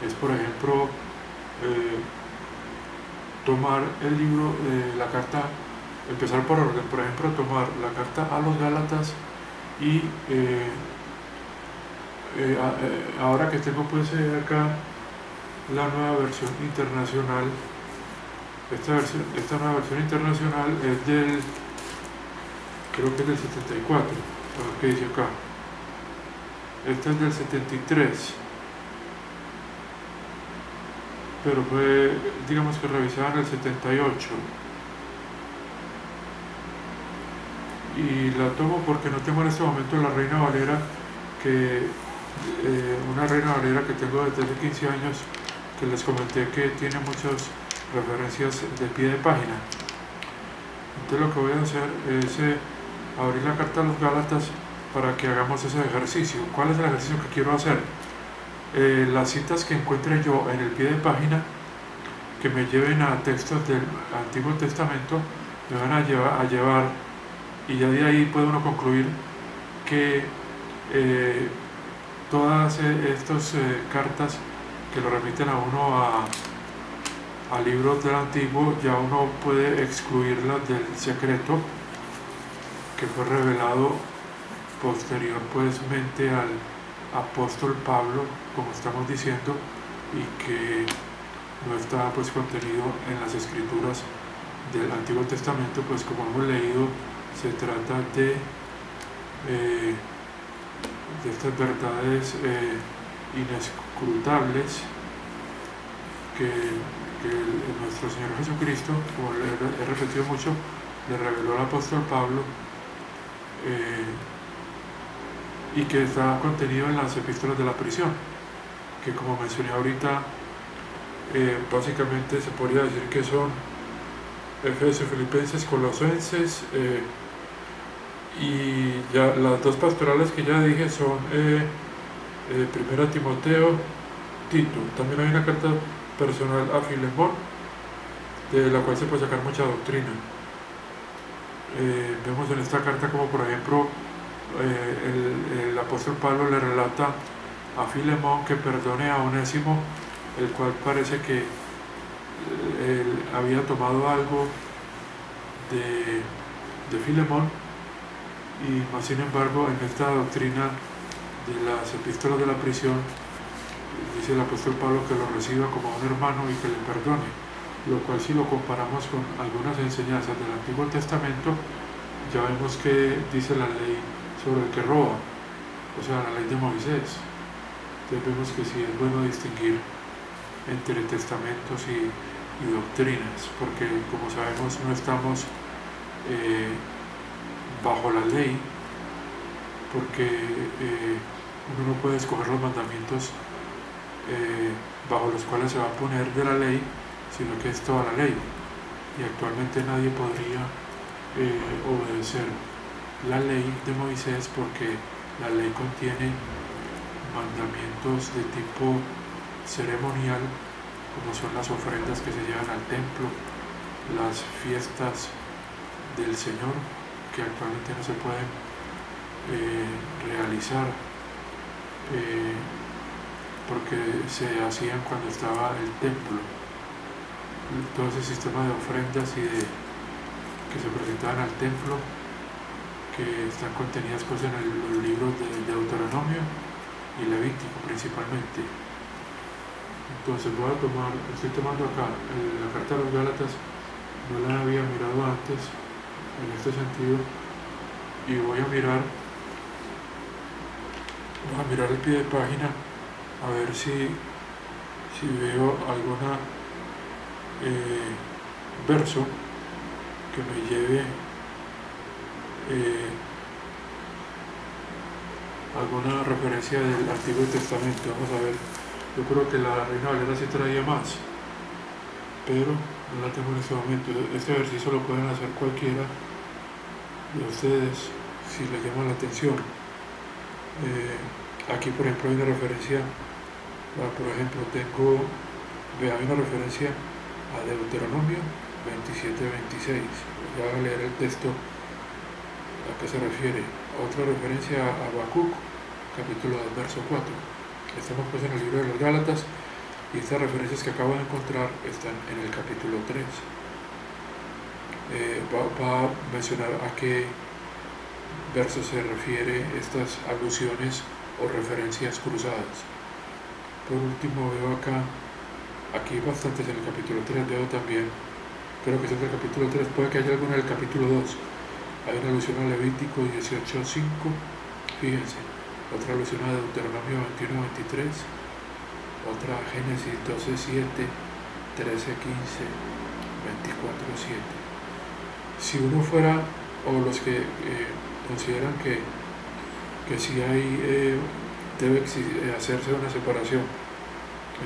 es, por ejemplo, eh, tomar el libro, la carta, empezar por orden, por ejemplo, tomar la carta a los Gálatas y ahora que tengo pues acá la nueva versión internacional, esta nueva versión internacional es del, creo que es del 74, a ver qué dice acá, esta es del 73, pero fue, digamos que revisada en el 78, y la tomo porque no tengo en este momento la Reina Valera, que una Reina Valera que tengo desde hace 15 años, que les comenté que tiene muchas referencias de pie de página. Entonces lo que voy a hacer es abrir la carta a los Gálatas para que hagamos ese ejercicio. ¿Cuál es el ejercicio que quiero hacer? Las citas que encuentre yo en el pie de página, que me lleven a textos del Antiguo Testamento, me van a llevar, y ya de ahí puede uno concluir que todas estas cartas que lo remiten a uno a libros del Antiguo, ya uno puede excluirlas del secreto que fue revelado posterior pues mente al apóstol Pablo, como estamos diciendo, y que no está pues contenido en las escrituras del Antiguo Testamento, pues como hemos leído, se trata de estas verdades inescrutables que nuestro Señor Jesucristo, como he repetido mucho, le reveló al apóstol Pablo, y que está contenido en las epístolas de la prisión, que como mencioné ahorita, básicamente se podría decir que son Efesios, Filipenses, Colosenses, y ya las dos pastorales que ya dije son Primera Timoteo, Tito. También hay una carta personal a Filemón, de la cual se puede sacar mucha doctrina. Vemos en esta carta como, por ejemplo, el apóstol Pablo le relata a Filemón que perdone a Onésimo, el cual parece que él había tomado algo de Filemón, y más sin embargo en esta doctrina de las epístolas de la prisión dice el apóstol Pablo que lo reciba como un hermano y que le perdone, lo cual si lo comparamos con algunas enseñanzas del Antiguo Testamento, ya vemos que dice la ley sobre el que roba, o sea, la ley de Moisés. Entonces vemos que sí es bueno distinguir entre testamentos y doctrinas, porque como sabemos no estamos bajo la ley, porque uno no puede escoger los mandamientos bajo los cuales se va a poner de la ley, sino que es toda la ley, y actualmente nadie podría obedecer la ley de Moisés, porque la ley contiene mandamientos de tipo ceremonial, como son las ofrendas que se llevan al templo, las fiestas del Señor, que actualmente no se pueden realizar porque se hacían cuando estaba el templo. Todo ese sistema de ofrendas que se presentaban al templo, que están contenidas pues en los libros de Deuteronomio y Levítico principalmente. Entonces estoy tomando acá la carta de los Gálatas, no la había mirado antes en este sentido, y voy a mirar el pie de página a ver si veo alguna verso que me lleve alguna referencia del Antiguo Testamento. Vamos a ver, yo creo que la Reina Valera sí traía más, pero no la tengo en este momento. Este ejercicio lo pueden hacer cualquiera de ustedes si les llama la atención. Aquí por ejemplo hay una referencia, por ejemplo hay una referencia a Deuteronomio 27-26. Ya voy a leer el texto a qué se refiere. Otra referencia a Habacuc, capítulo 2, verso 4. Estamos pues en el libro de los Gálatas, Y estas referencias que acabo de encontrar están en el capítulo 3. Va a mencionar a qué verso se refiere estas alusiones o referencias cruzadas. Por último veo aquí bastantes en el capítulo 3, veo también, creo que es del capítulo 3, puede que haya alguna del capítulo 2. Hay una alusión a Levítico 18:5, fíjense, otra alusión a Deuteronomio 21:23, otra a Génesis 12:7, 13:15, 24:7. Si uno fuera, o los que consideran que sí debe hacerse una separación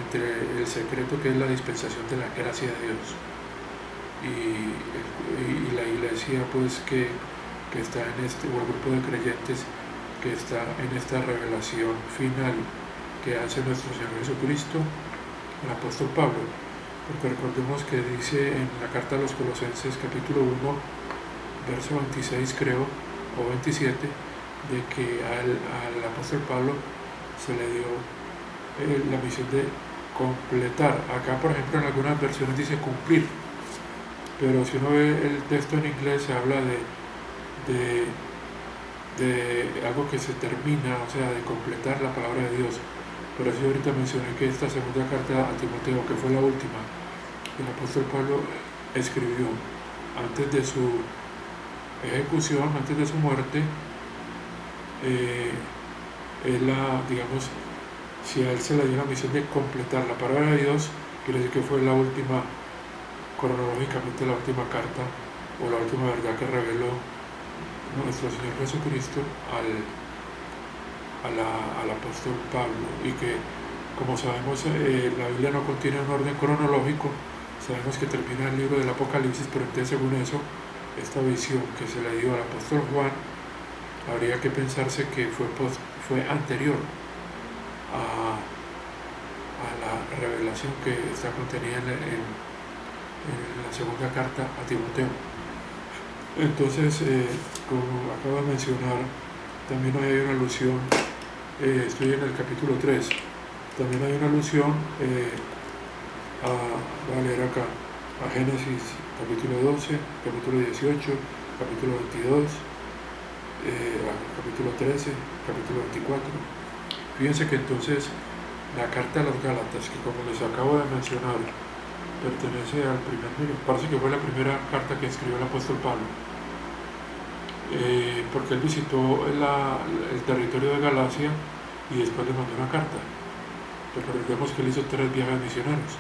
entre el secreto que es la dispensación de la gracia de Dios y la iglesia pues que está en o el grupo de creyentes que está en esta revelación final que hace nuestro Señor Jesucristo, el apóstol Pablo, porque recordemos que dice en la carta a los Colosenses capítulo 1 verso 26 creo o 27 de que al apóstol Pablo se le dio la misión de completar. Acá por ejemplo en algunas versiones dice cumplir, pero si uno ve el texto en inglés se habla de algo que se termina, o sea, de completar la palabra de Dios. Por eso yo ahorita mencioné que esta segunda carta a Timoteo, que fue la última, el apóstol Pablo escribió antes de su ejecución, antes de su muerte. Digamos, si a él se le dio la misión de completar la palabra de Dios, quiere decir que fue la última, cronológicamente la última carta o la última verdad que reveló nuestro Señor Jesucristo al apóstol Pablo, y que, como sabemos, la Biblia no contiene un orden cronológico. Sabemos que termina el libro del Apocalipsis, pero entonces según eso, esta visión que se le dio al apóstol Juan, habría que pensarse que fue anterior a la revelación que está contenida en la segunda carta a Timoteo. Entonces, como acabo de mencionar, también hay una alusión, estoy en el capítulo 3, también hay una alusión voy a leer acá, a Génesis capítulo 12, capítulo 18, capítulo 22, capítulo 13, capítulo 24. Fíjense que entonces la carta a los Gálatas, que como les acabo de mencionar, pertenece al primer libro, parece que fue la primera carta que escribió el apóstol Pablo, porque él visitó el territorio de Galacia y después le mandó una carta. Recordemos que él hizo 3 viajes misioneros.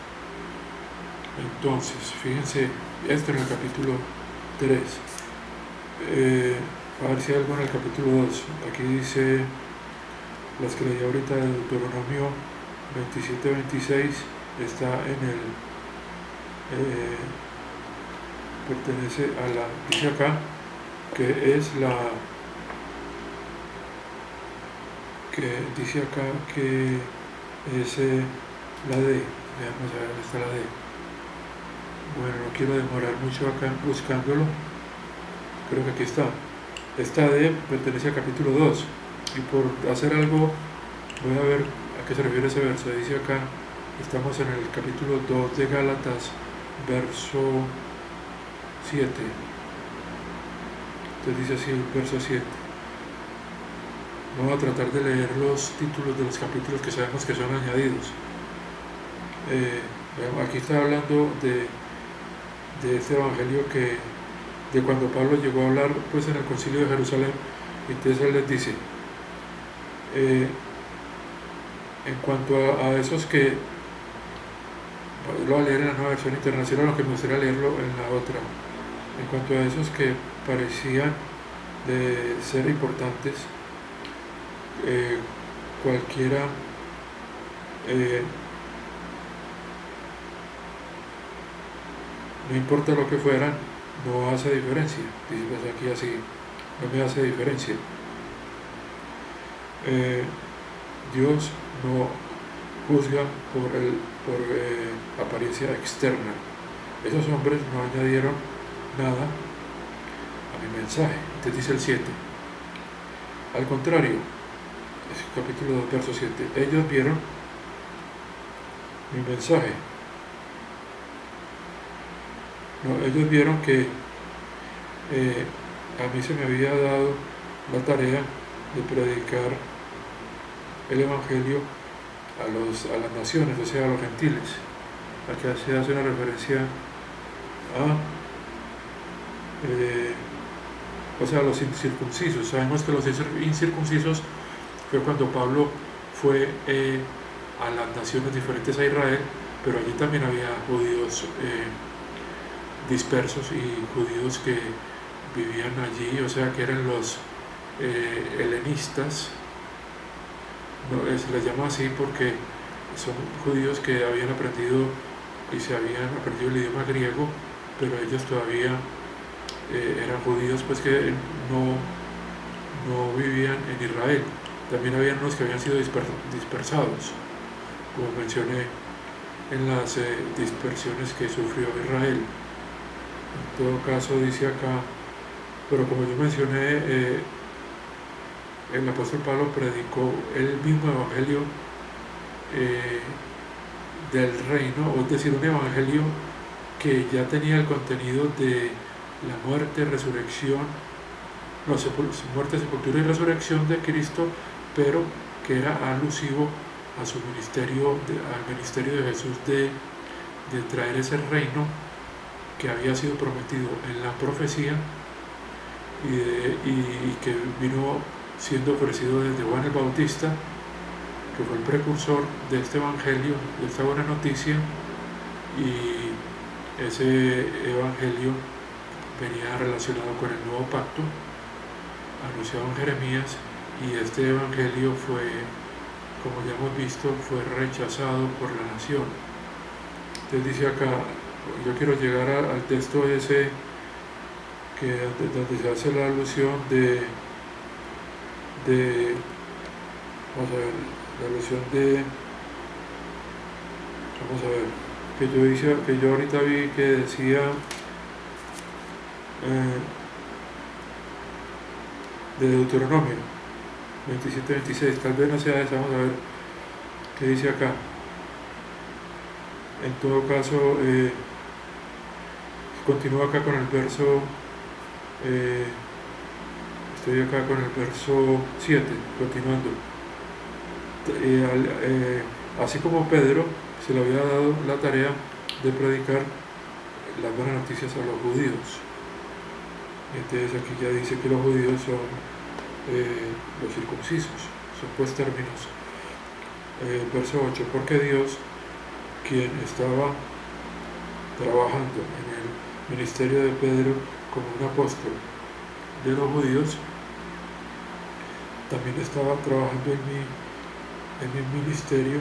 Entonces, fíjense, esto en el capítulo 3. A ver si hay algo en el capítulo 2. Aquí dice, las que leí ahorita de Deuteronomio 27-26, está en el, pertenece a la, dice acá, que es la, que dice acá que es la D. Veamos a ver dónde está la D. Bueno, no quiero demorar mucho acá buscándolo. Creo que aquí está. Esta D pertenece al capítulo 2. Y por hacer algo, voy a ver a qué se refiere ese verso. Dice acá, estamos en el capítulo 2 de Gálatas, verso 7. Entonces dice así, verso 7. Vamos a tratar de leer los títulos de los capítulos que sabemos que son añadidos. Aquí está hablando de este evangelio de cuando Pablo llegó a hablar pues en el concilio de Jerusalén. Entonces él les dice, en cuanto a esos que, lo voy a leer en la nueva versión internacional, aunque me gustaría leerlo en la otra, en cuanto a esos que parecían de ser importantes, cualquiera no importa lo que fueran, no hace diferencia. Dice pues aquí así, no me hace diferencia. Dios no juzga por apariencia externa. Esos hombres no añadieron nada a mi mensaje. Entonces dice el 7. Al contrario, es el capítulo 2, verso 7. Ellos vieron mi mensaje. No, ellos vieron que a mí se me había dado la tarea de predicar el Evangelio a las naciones, o sea, a los gentiles. Aquí se hace una referencia a los incircuncisos. Sabemos que los incircuncisos fue cuando Pablo fue a las naciones diferentes a Israel, pero allí también había judíos dispersos y judíos que vivían allí, o sea que eran los helenistas. No, se les llama así porque son judíos que habían aprendido y se habían aprendido el idioma griego, pero ellos todavía eran judíos pues que no vivían en Israel. También habían unos que habían sido dispersados, como mencioné en las dispersiones que sufrió Israel. En todo caso dice acá, pero como yo mencioné, el apóstol Pablo predicó el mismo evangelio del reino, es decir, un evangelio que ya tenía el contenido de la muerte, resurrección, muerte, sepultura y resurrección de Cristo, pero que era alusivo a su ministerio, al ministerio de Jesús de traer ese reino que había sido prometido en la profecía y que vino siendo ofrecido desde Juan el Bautista, que fue el precursor de este evangelio, de esta buena noticia, y ese evangelio venía relacionado con el nuevo pacto anunciado en Jeremías, y este evangelio fue, como ya hemos visto, fue rechazado por la nación. Entonces dice acá, yo quiero llegar al texto ese donde se hace la alusión vamos a ver, la alusión vamos a ver, que yo ahorita vi que decía de Deuteronomio 27-26, tal vez no sea esa, vamos a ver qué dice acá. En todo caso, continúo acá con el verso, estoy acá con el verso 7, continuando. Así como Pedro se le había dado la tarea de predicar las buenas noticias a los judíos. Entonces aquí ya dice que los judíos son los circuncisos, son pues términos. Verso 8, porque Dios, quien estaba trabajando en el ministerio de Pedro como un apóstol de los judíos, también estaba trabajando en mi ministerio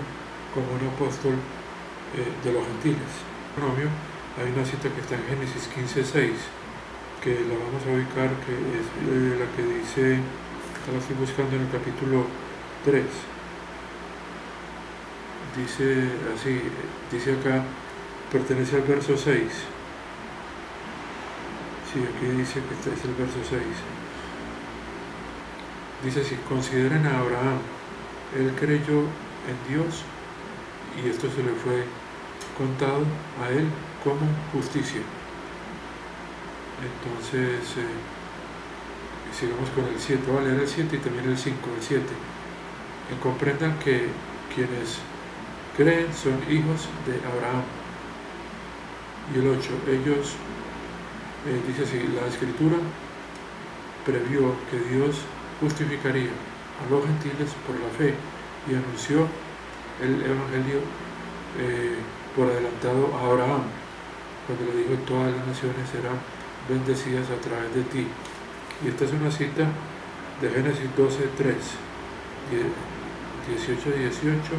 como un apóstol de los gentiles. Hay una cita que está en Génesis 15:6, que la vamos a ubicar, que es la que dice, la estoy buscando en el capítulo 3. Dice así, dice acá, pertenece al verso 6. Sí, aquí dice que este es el verso 6. Dice así, consideren a Abraham, él creyó en Dios y esto se le fue contado a él como justicia. Entonces, sigamos con el 7, voy a leer el 7 y también el 5, el 7. Comprendan que quienes creen son hijos de Abraham. Y el 8, ellos, dice así, la escritura previó que Dios justificaría a los gentiles por la fe y anunció el evangelio por adelantado a Abraham, cuando le dijo todas las naciones serán bendecidas a través de ti. Y esta es una cita de Génesis 12:3, 18:18,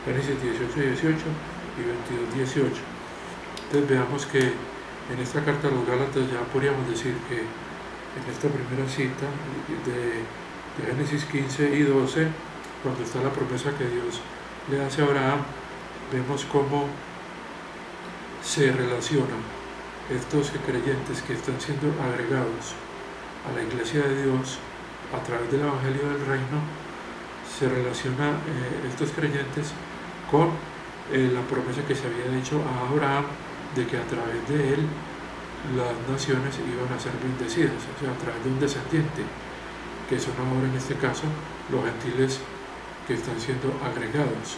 Génesis 18:18 y 22:18. Entonces veamos que en esta carta a los Gálatas ya podríamos decir que en esta primera cita de Génesis 15 y 12, cuando está la promesa que Dios le hace a Abraham, vemos cómo se relacionan estos creyentes que están siendo agregados a la iglesia de Dios a través del evangelio del reino. Se relaciona estos creyentes con la promesa que se había hecho a Abraham de que a través de él las naciones iban a ser bendecidas, o sea, a través de un descendiente, que son ahora en este caso los gentiles que están siendo agregados.